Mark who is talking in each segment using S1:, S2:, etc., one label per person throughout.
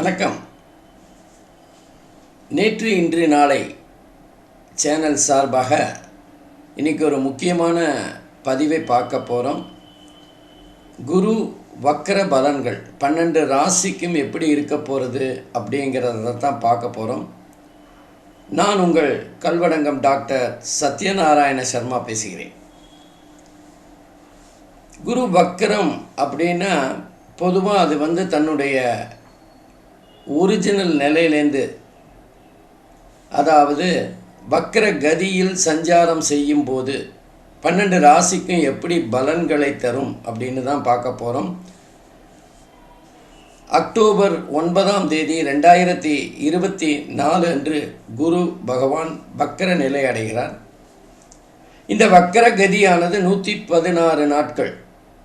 S1: வணக்கம். நேற்று இன்று நாளை சேனல் சார்பாக இன்றைக்கி ஒரு முக்கியமான பதிவை பார்க்க போகிறோம். குரு வக்கர பலன்கள் 12 ராசிக்கும் எப்படி இருக்க போகிறது அப்படிங்கிறத தான் பார்க்க போகிறோம். நான் உங்கள் கல்வடங்கம் டாக்டர் சத்யநாராயண சர்மா பேசுகிறேன். குரு வக்கரம் அப்படின்னா பொதுவாக அது தன்னுடைய ஒரிஜினல் நிலையிலேருந்து, அதாவது வக்கர கதியில் சஞ்சாரம் செய்யும் போது 12 ராசிக்கும் எப்படி பலன்களை தரும் அப்படின்னு தான் பார்க்க போகிறோம். அக்டோபர் 9ஆம் தேதி 2024 அன்று குரு பகவான் வக்கர நிலை அடைகிறார். இந்த வக்கர கதியானது 116 நாட்கள்,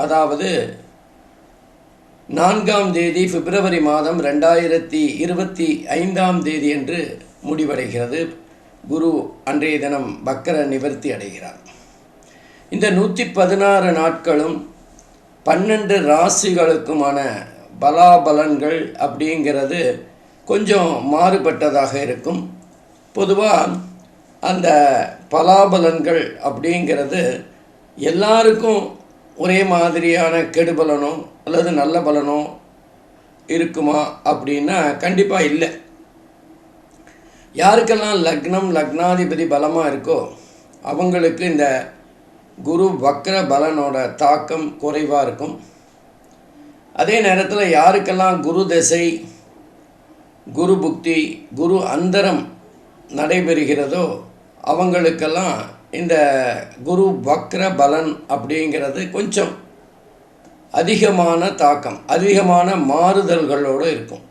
S1: அதாவது 4ஆம் தேதி பிப்ரவரி மாதம் 2025ஆம் தேதி என்று முடிவடைகிறது. குரு அன்றைய தினம் வக்கர நிவர்த்தி அடைகிறார். இந்த 116 நாட்களும் 12 ராசிகளுக்குமான பலாபலன்கள் அப்படிங்கிறது கொஞ்சம் மாறுபட்டதாக இருக்கும். பொதுவாக அந்த பலாபலன்கள் அப்படிங்கிறது எல்லாருக்கும் ஒரே மாதிரியான கெடுபலனோ அல்லது நல்ல பலனோ இருக்குமா அப்படின்னா கண்டிப்பாக இல்லை. யாருக்கெல்லாம் லக்னம் லக்னாதிபதி பலமாக இருக்கோ அவங்களுக்கு இந்த குரு வக்கர பலனோட தாக்கம் குறைவாக இருக்கும். அதே நேரத்தில் யாருக்கெல்லாம் குரு தசை, குரு புக்தி, குரு அந்தரம் நடைபெறுகிறதோ அவங்களுக்கெல்லாம் இந்த குரு வக்கர பலன் அப்படிங்கிறது கொஞ்சம் அதிகமான தாக்கம், அதிகமான மாறுதல்களோடு இருக்கும்.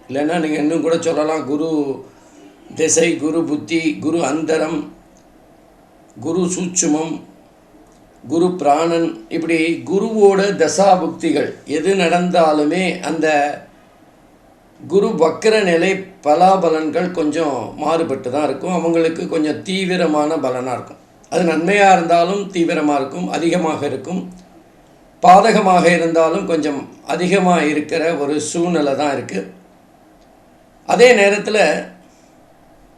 S1: இல்லைன்னா நீங்கள் இன்னும் கூட சொல்லலாம், குரு திசை, குரு புத்தி, குரு அந்தரம், குரு சூட்சுமம், குரு பிராணன், இப்படி குருவோட தசாபுக்திகள் எது நடந்தாலுமே அந்த குரு வக்கர நிலை பலாபலன்கள் கொஞ்சம் மாறுபட்டு தான் இருக்கும். அவங்களுக்கு கொஞ்சம் தீவிரமான பலனாக இருக்கும். அது நன்மையாக இருந்தாலும் தீவிரமாக இருக்கும், அதிகமாக இருக்கும். பாதகமாக இருந்தாலும் கொஞ்சம் அதிகமாக இருக்கிற ஒரு சூழ்நிலை தான் இருக்குது. அதே நேரத்தில்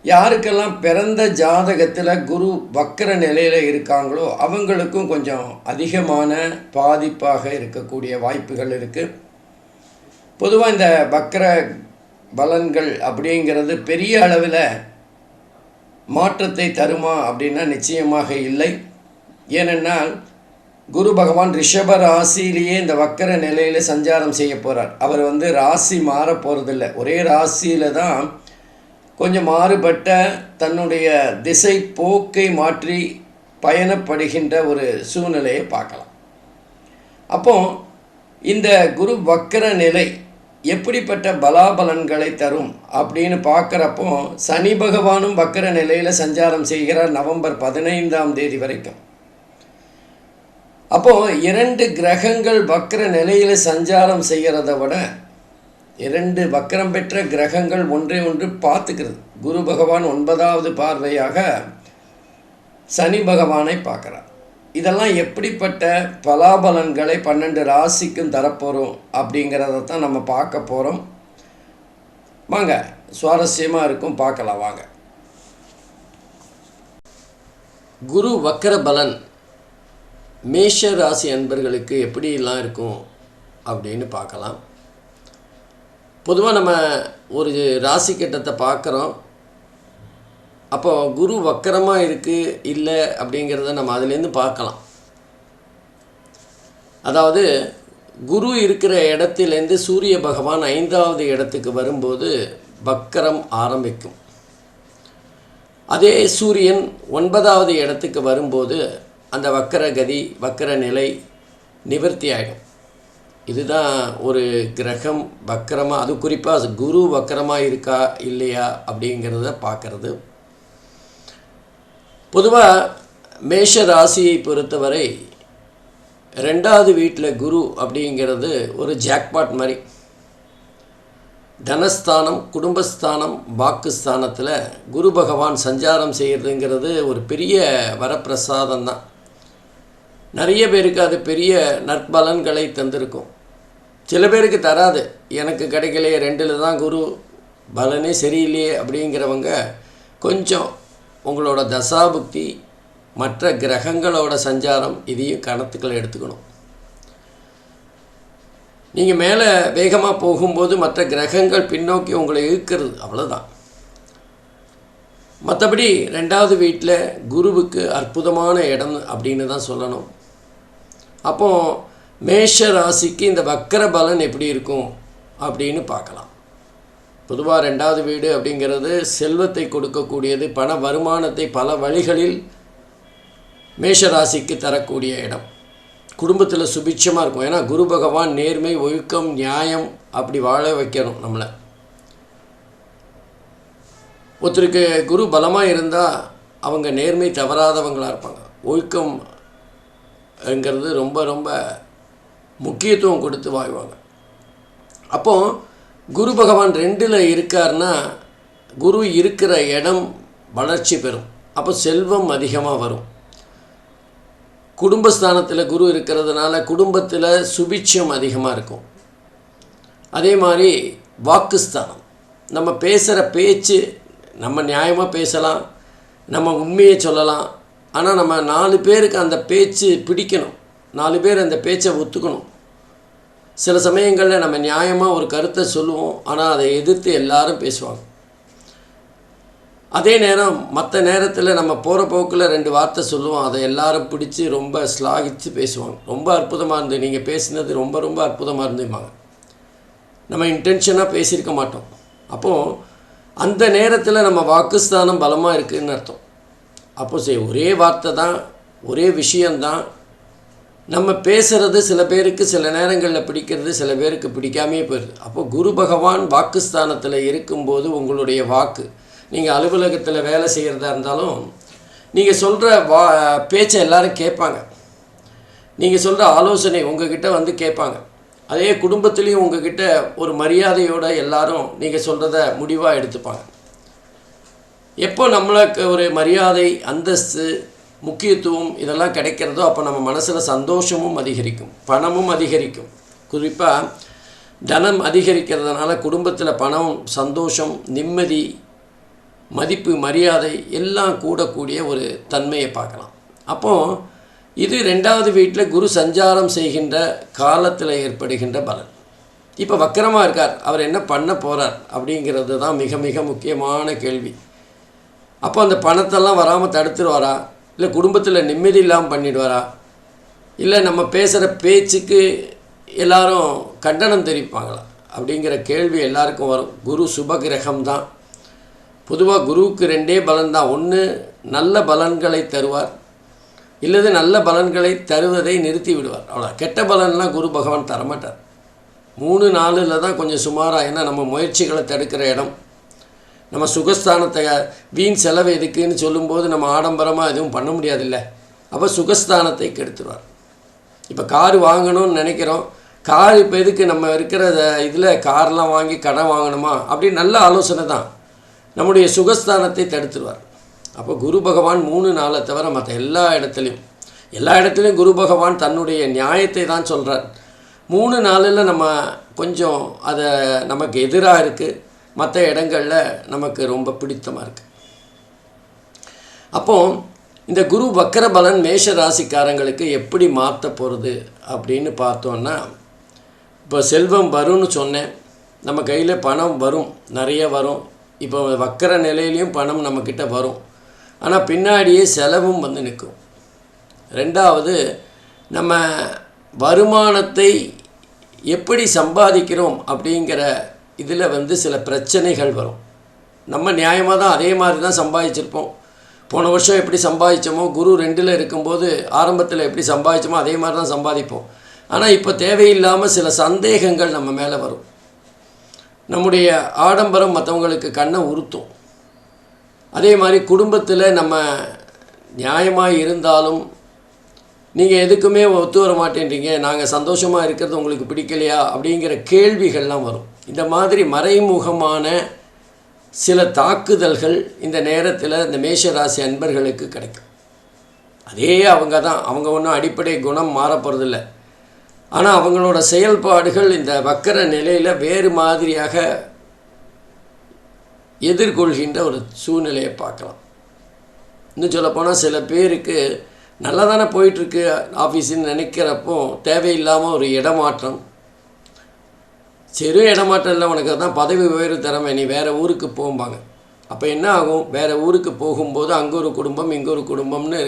S1: யாருக்கெல்லாம் பிறந்த ஜாதகத்தில் குரு வக்கர நிலையில் இருக்காங்களோ அவங்களுக்கும் கொஞ்சம் அதிகமான பாதிப்பாக இருக்கக்கூடிய வாய்ப்புகள் இருக்குது. பொதுவாக இந்த வக்கர பலன்கள் அப்படிங்கிறது பெரிய அளவில் மாற்றத்தை தருமா அப்படின்னா நிச்சயமாக இல்லை. ஏனென்றால் குரு பகவான் ரிஷப ராசியிலேயே இந்த வக்கர நிலையில் சஞ்சாரம் செய்ய போகிறார். அவர் ராசி மாற போகிறதில்ல, ஒரே ராசியில் தான் கொஞ்சம் மாறுபட்ட தன்னுடைய திசை போக்கை மாற்றி பயணப்படுகின்ற ஒரு சூழ்நிலையை பார்க்கலாம். அப்போ இந்த குரு வக்கர நிலை எப்படிப்பட்ட பலாபலன்களை தரும் அப்படின்னு பார்க்குறப்போ சனி பகவானும் வக்கர நிலையில் சஞ்சாரம் செய்கிறார் நவம்பர் 15ஆம் தேதி வரைக்கும். அப்போது 2 கிரகங்கள் வக்கர நிலையில் சஞ்சாரம் செய்கிறத விட 2 வக்கரம் பெற்ற கிரகங்கள் ஒன்றை ஒன்று பார்த்துக்கிறது. குரு பகவான் 9வது பார்வையாக சனி பகவானை பார்க்குறார். இதெல்லாம் எப்படிப்பட்ட பலாபலன்களை 12 ராசிக்கும் தரப்போகிறோம் அப்படிங்கிறத தான் நம்ம பார்க்க போகிறோம். வாங்க, சுவாரஸ்யமாக இருக்கும், பார்க்கலாம் வாங்க. குரு வக்கர பலன் மேஷ ராசி அன்பர்களுக்கு எப்படிலாம் இருக்கும் அப்படின்னு பார்க்கலாம். பொதுவாக நம்ம ஒரு ராசி கட்டத்தை பார்க்குறோம். அப்போ குரு வக்கரமாக இருக்குது இல்லை அப்படிங்கிறத நம்ம அதுலேருந்து பார்க்கலாம். அதாவது குரு இருக்கிற இடத்துலேருந்து சூரிய பகவான் 5வது இடத்துக்கு வரும்போது வக்கரம் ஆரம்பிக்கும். அதே சூரியன் 9வது இடத்துக்கு வரும்போது அந்த வக்கர கதி, வக்கர நிலை நிவர்த்தி ஆகிடும். இதுதான் ஒரு கிரகம் வக்கரமாக, அது குறிப்பாக குரு வக்கரமாக இருக்கா இல்லையா அப்படிங்கிறத பார்க்குறது. பொதுவாக மேஷ ராசியை பொறுத்தவரை 2வது வீட்டில் குரு அப்படிங்கிறது ஒரு ஜாக்பாட் மாதிரி. தனஸ்தானம், குடும்பஸ்தானம், வாக்குஸ்தானத்தில் குரு பகவான் சஞ்சாரம் செய்கிறதுங்கிறது ஒரு பெரிய வரப்பிரசாதம் தான். நிறைய பேருக்கு அது பெரிய நற்பலன்களை தந்திருக்கும். சில பேருக்கு தராது, எனக்கு கிடைக்கலையே, 2ல் தான் குரு, பலனே சரியில்லையே அப்படிங்கிறவங்க கொஞ்சம் உங்களோட தசாபுக்தி, மற்ற கிரகங்களோட சஞ்சாரம் இதையும் கணத்துக்களை எடுத்துக்கணும். நீங்கள் மேலே வேகமாக போகும்போது மற்ற கிரகங்கள் பின்னோக்கி உங்களை இழுக்கிறது, அவ்வளோதான். மற்றபடி 2வது வீட்டில் குருவுக்கு அற்புதமான இடம் அப்படின்னு தான் சொல்லணும். அப்போது மேஷ ராசிக்கு இந்த வக்கர பலன் எப்படி இருக்கும் அப்படின்னு பார்க்கலாம். பொதுவாக 2வது வீடு அப்படிங்கிறது செல்வத்தை கொடுக்கக்கூடியது, பண வருமானத்தை பல வழிகளில் மேஷ ராசிக்கு தரக்கூடிய இடம். குடும்பத்தில் சுபிட்சமாக இருக்கும். ஏன்னா குரு பகவான் நேர்மை, ஒழுக்கம், நியாயம் அப்படி வாழ வைக்கணும் நம்மளை. ஒருத்தருக்கு குரு பலமாக இருந்தால் அவங்க நேர்மை தவறாதவங்களாக இருப்பாங்க. ஒழுக்கம்ங்கிறது ரொம்ப ரொம்ப முக்கியத்துவம் கொடுத்து வாழ்வாங்க. அப்போது குரு பகவான் 2ல் இருக்கார்னா குரு இருக்கிற இடம் வளர்ச்சி பெறும். அப்போ செல்வம் அதிகமாக வரும். குடும்பஸ்தானத்தில் குரு இருக்கிறதுனால குடும்பத்தில் சுபிட்சம் அதிகமாக இருக்கும். அதே மாதிரி வாக்குஸ்தானம், நம்ம பேசுகிற பேச்சு, நம்ம நியாயமாக பேசலாம், நம்ம உண்மையை சொல்லலாம். ஆனால் நம்ம 4 பேருக்கு அந்த பேச்சு பிடிக்கணும், 4 பேர் அந்த பேச்சை ஒத்துக்கணும். சில சமயங்களில் நம்ம நியாயமாக ஒரு கருத்தை சொல்லுவோம், ஆனால் அதை எதிர்த்து எல்லாரும் பேசுவாங்க. அதே நேரம் மற்ற நேரத்தில் நம்ம போகிற போக்கில் 2 வார்த்தை சொல்லுவோம், அதை எல்லாரும் பிடிச்சி ரொம்ப ஸ்லாகித்து பேசுவாங்க. ரொம்ப அற்புதமாக இருந்து, நீங்கள் பேசினது ரொம்ப ரொம்ப அற்புதமாக இருந்துமாங்க. நம்ம இன்டென்ஷனாக பேசியிருக்க மாட்டோம். அப்போது அந்த நேரத்தில் நம்ம வாக்குஸ்தானம் பலமாக இருக்குதுன்னு அர்த்தம். அப்போது ஒரே வார்த்தை தான், ஒரே விஷயந்தான், நம்ம பேசுகிறது சில பேருக்கு சில நேரங்களில் பிடிக்கிறது, சில பேருக்கு பிடிக்காமே போயிடுது. அப்போது குரு பகவான் வாக்குஸ்தானத்தில் இருக்கும்போது உங்களுடைய வாக்கு, நீங்கள் அலுவலகத்தில் வேலை செய்கிறதா இருந்தாலும் நீங்கள் சொல்கிற பேச்சை எல்லோரும் கேட்பாங்க. நீங்கள் சொல்கிற ஆலோசனை உங்ககிட்ட வந்து கேட்பாங்க. அதே குடும்பத்துலேயும் உங்ககிட்ட ஒரு மரியாதையோடு எல்லாரும் நீங்கள் சொல்கிறத முடிவாக எடுத்துப்பாங்க. எப்போ நம்மளுக்கு ஒரு மரியாதை, அந்தஸ்து, முக்கியத்துவம் இதெல்லாம் கிடைக்கிறதோ அப்போ நம்ம மனசில் சந்தோஷமும் அதிகரிக்கும், பணமும் அதிகரிக்கும். குறிப்பாக தனம் அதிகரிக்கிறதுனால குடும்பத்தில் பணம், சந்தோஷம், நிம்மதி, மதிப்பு, மரியாதை எல்லாம் கூடக்கூடிய ஒரு தன்மையை பார்க்கலாம். அப்போது இது 2வது வீட்டில் குரு சஞ்சாரம் செய்கின்ற காலத்தில் ஏற்படுகின்ற பலன். இப்போ வக்கரமாக இருக்கார், அவர் என்ன பண்ண போகிறார் அப்படிங்கிறது தான் மிக மிக முக்கியமான கேள்வி. அப்போ அந்த பணத்தெல்லாம் வராமல் தடுத்துருவாரா, இல்லை குடும்பத்தில் நிம்மதி இல்லாமல் பண்ணிடுவாரா, இல்லை நம்ம பேசுகிற பேச்சுக்கு எல்லாரும் கண்டனம் தெரிவிப்பாங்களா அப்படிங்கிற கேள்வி எல்லாருக்கும் வரும். குரு சுபகிரகம் தான். பொதுவாக குருவுக்கு 2 பலன் தான். ஒன்று நல்ல பலன்களை தருவார், இல்லது நல்ல பலன்களை தருவதை நிறுத்தி விடுவார், அவ்வளோ. கெட்ட பலன்லாம் குரு பகவான் தரமாட்டார். 3, 4ல் தான் கொஞ்சம் சுமாராக. ஏன்னா நம்ம முயற்சிகளை தடுக்கிற இடம். நம்ம சுகஸ்தானத்தை வீண் செலவு எதுக்குன்னு சொல்லும்போது நம்ம ஆடம்பரமாக எதுவும் பண்ண முடியாதில்ல. அப்போ சுகஸ்தானத்தை கெடுத்துருவார். இப்போ கார் வாங்கணும்னு நினைக்கிறோம், கார் இப்போ எதுக்கு, நம்ம இருக்கிற இதில் கார்லாம் வாங்கி கடன் வாங்கணுமா அப்படின்னு நல்ல ஆலோசனை தான், நம்முடைய சுகஸ்தானத்தை தடுத்துருவார். அப்போ குரு பகவான் 3, 4 தவிர மற்ற எல்லா இடத்துலையும் குரு பகவான் தன்னுடைய நியாயத்தை தான் சொல்கிறார். 3, 4ல் நம்ம கொஞ்சம் அதை நமக்கு எதிராக இருக்குது, மற்ற இடங்களில் நமக்கு ரொம்ப பிடித்தமாக இருக்குது. அப்போது இந்த குரு வக்கர பலன் மேஷ ராசிக்காரங்களுக்கு எப்படி மாற்ற போகிறது அப்படின்னு பார்த்தோன்னா, இப்போ செல்வம் வரும்னு சொன்னேன், நம்ம கையில் பணம் வரும், நிறைய வரும். இப்போ வக்கர நிலையிலையும் பணம் நம்மக்கிட்ட வரும், ஆனால் பின்னாடியே செலவும் வந்து நிற்கும். 2வது, நம்ம வருமானத்தை எப்படி சம்பாதிக்கிறோம் அப்படிங்கிற இதில் வந்து சில பிரச்சனைகள் வரும். நம்ம நியாயமாக தான் அதே மாதிரி தான் சம்பாதிச்சிருப்போம். போன வருஷம் எப்படி சம்பாதிச்சோமோ, குரு 2ல் இருக்கும்போது ஆரம்பத்தில் எப்படி சம்பாதிச்சோமோ அதே மாதிரி தான் சம்பாதிப்போம். ஆனால் இப்போ தேவையில்லாமல் சில சந்தேகங்கள் நம்ம மேலே வரும். நம்முடைய ஆடம்பரம் மற்றவங்களுக்கு கண்ணை உறுத்தும். அதே மாதிரி குடும்பத்தில் நம்ம நியாயமாக இருந்தாலும் நீங்கள் எதுக்குமே ஒத்து வர மாட்டேன்றீங்க, நாங்கள் சந்தோஷமாக இருக்கிறது உங்களுக்கு பிடிக்கலையா அப்படிங்கிற கேள்விகள்லாம் வரும். இந்த மாதிரி மறைமுகமான சில தாக்குதல்கள் இந்த நேரத்தில் இந்த மேஷராசி அன்பர்களுக்கு கிடைக்கும். அதே அவங்க ஒன்றும் அடிப்படை குணம் மாற போகிறதில்ல. ஆனால் அவங்களோட செயல்பாடுகள் இந்த வக்கர நிலையில் வேறு மாதிரியாக எதிர்கொள்கின்ற ஒரு சூழ்நிலையை பார்க்கலாம். இன்னும் சொல்லப்போனால் சில பேருக்கு நல்லா தானே போயிட்டுருக்கு ஆஃபீஸுன்னு நினைக்கிறப்போ தேவையில்லாமல் ஒரு இடமாற்றம், சிறு இடமாற்றம் இல்லை, உனக்கு தான் பதவி உயர்வு தரமே, நீ வேறு ஊருக்கு போகும்பாங்க. அப்போ என்ன ஆகும், வேறு ஊருக்கு போகும்போது அங்கே ஒரு குடும்பம் இங்கே ஒரு குடும்பம்னு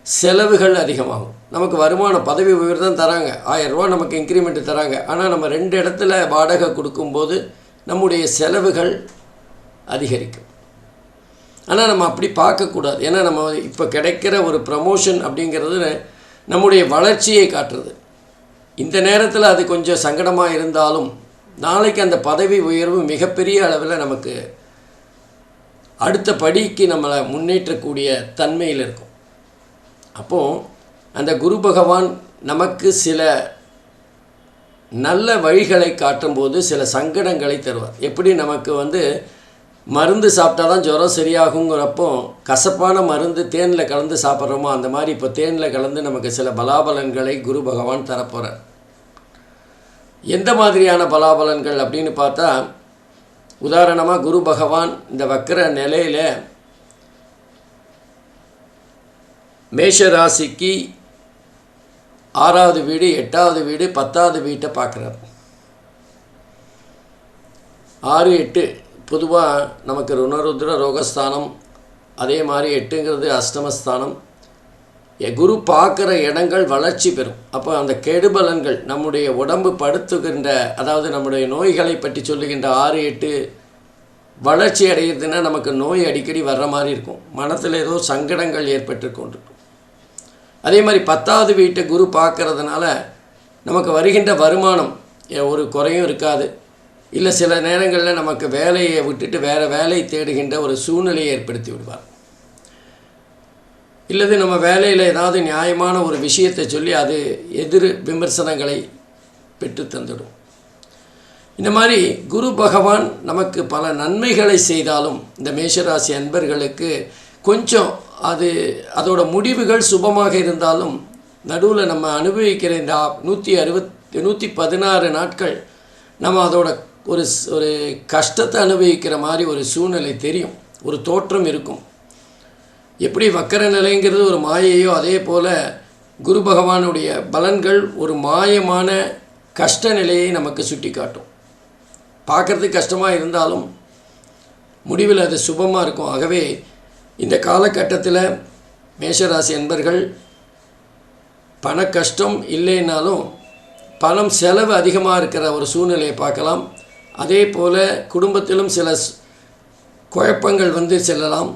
S1: செலவுகள் அதிகமாகும். நமக்கு வருமானம் பதவி உயர்வு தான் தராங்க, 1000 ரூபா நமக்கு இன்க்ரிமெண்ட்டு தராங்க. ஆனால் நம்ம 2 இடத்துல வாடகை கொடுக்கும்போது நம்முடைய செலவுகள் அதிகரிக்கும். ஆனால் நம்ம அப்படி பார்க்கக்கூடாது. ஏன்னா நம்ம இப்போ கிடைக்கிற ஒரு ப்ரமோஷன் அப்படிங்கிறது நம்முடைய வளர்ச்சியை காட்டுறது. இந்த நேரத்தில் அது கொஞ்சம் சங்கடமாக இருந்தாலும் நாளைக்கு அந்த பதவி உயர்வு மிகப்பெரிய அளவில் நமக்கு அடுத்த படிக்கு நம்மளை முன்னேற்றக்கூடிய தன்மையில் இருக்கும். அப்போது அந்த குரு பகவான் நமக்கு சில நல்ல வழிகளை காட்டும்போது சில சங்கடங்களை தருவார். எப்படி நமக்கு மருந்து சாப்பிட்டா தான் ஜுரம் சரியாகுங்கிறப்போ கசப்பான மருந்து தேனில் கலந்து சாப்பிட்றோமோ அந்த மாதிரி இப்போ தேனில் கலந்து நமக்கு சில பலாபலன்களை குரு பகவான் தரப்போகிறார். எந்த மாதிரியான பலாபலன்கள் அப்படின்னு பார்த்தா, உதாரணமாக குரு பகவான் இந்த வக்கர நிலையில் மேஷ ராசிக்கு 6வது வீடு, 8வது வீடு, 10வது வீட்டை பார்க்குறார். 6, 8 பொதுவாக நமக்கு ருணருத்ர ரோகஸ்தானம், அதே மாதிரி 8ங்கிறது அஷ்டமஸ்தானம். குரு பார்க்குற இடங்கள் வளர்ச்சி பெறும். அப்போ அந்த கெடுபலன்கள் நம்முடைய உடம்பு படுத்துகின்ற, அதாவது நம்முடைய நோய்களை பற்றி சொல்லுகின்ற 6, 8 வளர்ச்சி அடைகிறதுனா நமக்கு நோய் அடிக்கடி வர்ற மாதிரி இருக்கும், மனத்தில் ஏதோ சங்கடங்கள் ஏற்பட்டு கொண்டிருக்கும். அதே மாதிரி 10வது வீட்டை குரு பார்க்கறதுனால நமக்கு வருகின்ற வருமானம் ஒரு குறையும் இருக்காது. இல்லை சில நேரங்களில் நமக்கு வேலையை விட்டுட்டு வேறு வேலை தேடுகின்ற ஒரு சூழ்நிலையை ஏற்படுத்தி விடுவார். இல்லது நம்ம வேலையில் ஏதாவது நியாயமான ஒரு விஷயத்தை சொல்லி அது எதிர் விமர்சனங்களை பெற்று தந்துடும். இந்த மாதிரி குரு பகவான் நமக்கு பல நன்மைகளை செய்தாலும் இந்த மேஷராசி அன்பர்களுக்கு கொஞ்சம் அதோட முடிவுகள் சுபமாக இருந்தாலும் நடுவில் நம்ம அனுபவிக்கிற இந்த 116 நாட்கள் நம்ம அதோட ஒரு கஷ்டத்தை அனுபவிக்கிற மாதிரி ஒரு சூழ்நிலை தெரியும், ஒரு தோற்றம் இருக்கும். எப்படி வக்கர நிலைங்கிறது ஒரு மாயையோ அதே போல் குரு பகவானுடைய பலன்கள் ஒரு மாயமான கஷ்ட நிலையை நமக்கு சுட்டி காட்டும். பார்க்குறதுக்கு கஷ்டமாக இருந்தாலும் முடிவில் அது சுபமாக இருக்கும். ஆகவே இந்த காலகட்டத்தில் மேஷராசி அன்பர்கள் பண கஷ்டம் இல்லைன்னாலும் பணம் செலவு அதிகமாக இருக்கிற ஒரு சூழ்நிலையை பார்க்கலாம். அதே போல் குடும்பத்திலும் சில குழப்பங்கள் செல்லலாம்.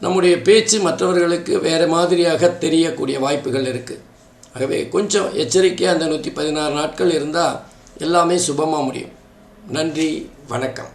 S1: நம்முடைய பேச்சு மற்றவர்களுக்கு வேறு மாதிரியாக தெரியக்கூடிய வாய்ப்புகள் இருக்குது. ஆகவே கொஞ்சம் எச்சரிக்கையாக அந்த 116 நாட்கள் இருந்தால் எல்லாமே சுபமாக முடியும். நன்றி, வணக்கம்.